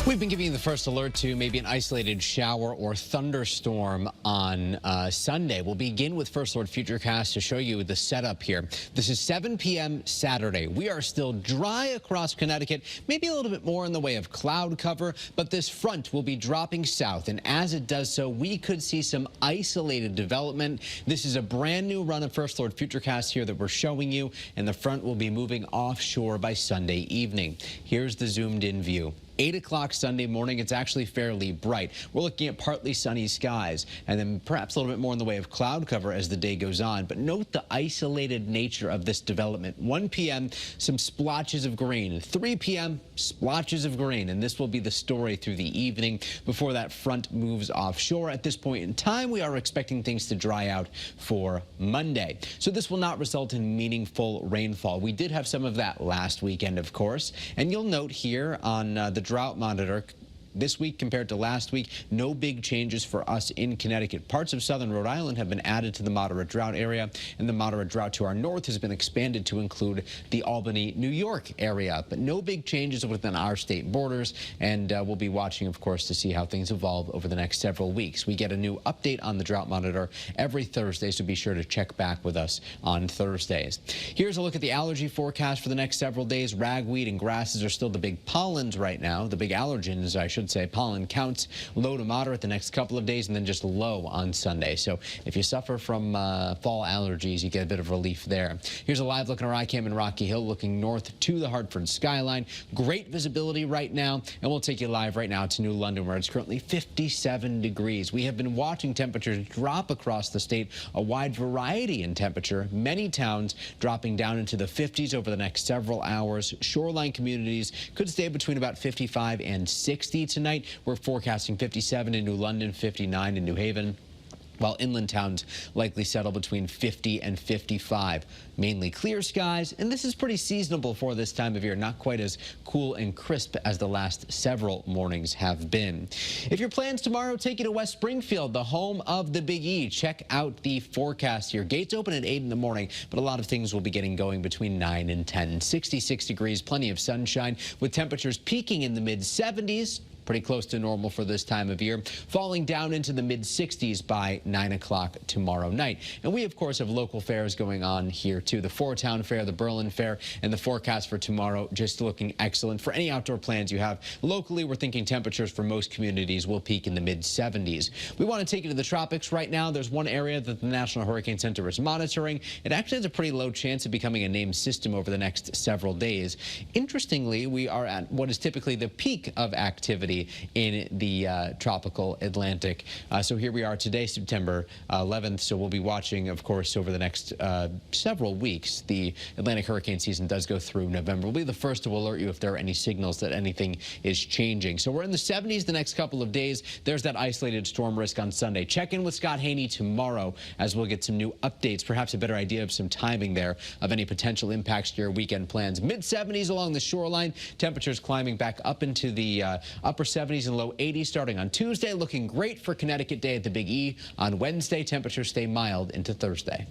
We've been giving you the first alert to maybe an isolated shower or thunderstorm on Sunday. We'll begin with First Alert Futurecast to show you the setup here. This is 7 p.m. Saturday. We are still dry across Connecticut, maybe a little bit more in the way of cloud cover, but this front will be dropping south, and as it does so, we could see some isolated development. This is a brand new run of First Alert Futurecast here that we're showing you, and the front will be moving offshore by Sunday evening. Here's the zoomed in view. 8 o'clock Sunday morning, it's actually fairly bright. We're looking at partly sunny skies and then perhaps a little bit more in the way of cloud cover as the day goes on. But note the isolated nature of this development. 1 p.m., some splotches of green. 3 p.m., splotches of green. And this will be the story through the evening before that front moves offshore. At this point in time, we are expecting things to dry out for Monday. So this will not result in meaningful rainfall. We did have some of that last weekend, of course. And you'll note here on the drought monitor this week compared to last week, no big changes for us in Connecticut. Parts of southern Rhode Island have been added to the moderate drought area, and the moderate drought to our north has been expanded to include the Albany, New York area. But no big changes within our state borders, and we'll be watching, of course, to see how things evolve over the next several weeks. We get a new update on the drought monitor every Thursday, so be sure to check back with us on Thursdays. Here's a look at the allergy forecast for the next several days. Ragweed and grasses are still the big pollens right now, the big allergens, I should say. Pollen counts low to moderate the next couple of days and then just low on Sunday. So if you suffer from fall allergies, you get a bit of relief there. Here's a live look at our iCam in Rocky Hill looking north to the Hartford skyline. Great visibility right now, and we'll take you live right now to New London where it's currently 57 degrees. We have been watching temperatures drop across the state, a wide variety in temperature. Many towns dropping down into the 50s over the next several hours. Shoreline communities could stay between about 55 and 60 tonight. We're forecasting 57 in New London, 59 in New Haven, while inland towns likely settle between 50 and 55. Mainly clear skies, and this is pretty seasonable for this time of year, not quite as cool and crisp as the last several mornings have been. If your plans tomorrow take you to West Springfield, the home of the Big E, check out the forecast here. Gates open at 8 in the morning, but a lot of things will be getting going between 9 and 10. 66 degrees, plenty of sunshine, with temperatures peaking in the mid-70s. Pretty close to normal for this time of year, falling down into the mid-60s by 9 o'clock tomorrow night. And we, of course, have local fairs going on here, too. The Four-Town Fair, the Berlin Fair, and the forecast for tomorrow just looking excellent. For any outdoor plans you have locally, we're thinking temperatures for most communities will peak in the mid-70s. We want to take you to the tropics right now. There's one area that the National Hurricane Center is monitoring. It actually has a pretty low chance of becoming a named system over the next several days. Interestingly, we are at what is typically the peak of activity in the tropical Atlantic. So here we are today, September 11th. So we'll be watching, of course, over the next several weeks. The Atlantic hurricane season does go through November. We'll be the first to alert you if there are any signals that anything is changing. So we're in the 70s the next couple of days. There's that isolated storm risk on Sunday. Check in with Scott Haney tomorrow as we'll get some new updates, perhaps a better idea of some timing there of any potential impacts to your weekend plans. Mid-70s along the shoreline, temperatures climbing back up into the upper 70s and low 80s starting on Tuesday. Looking great for Connecticut Day at the Big E. On Wednesday, temperatures stay mild into Thursday.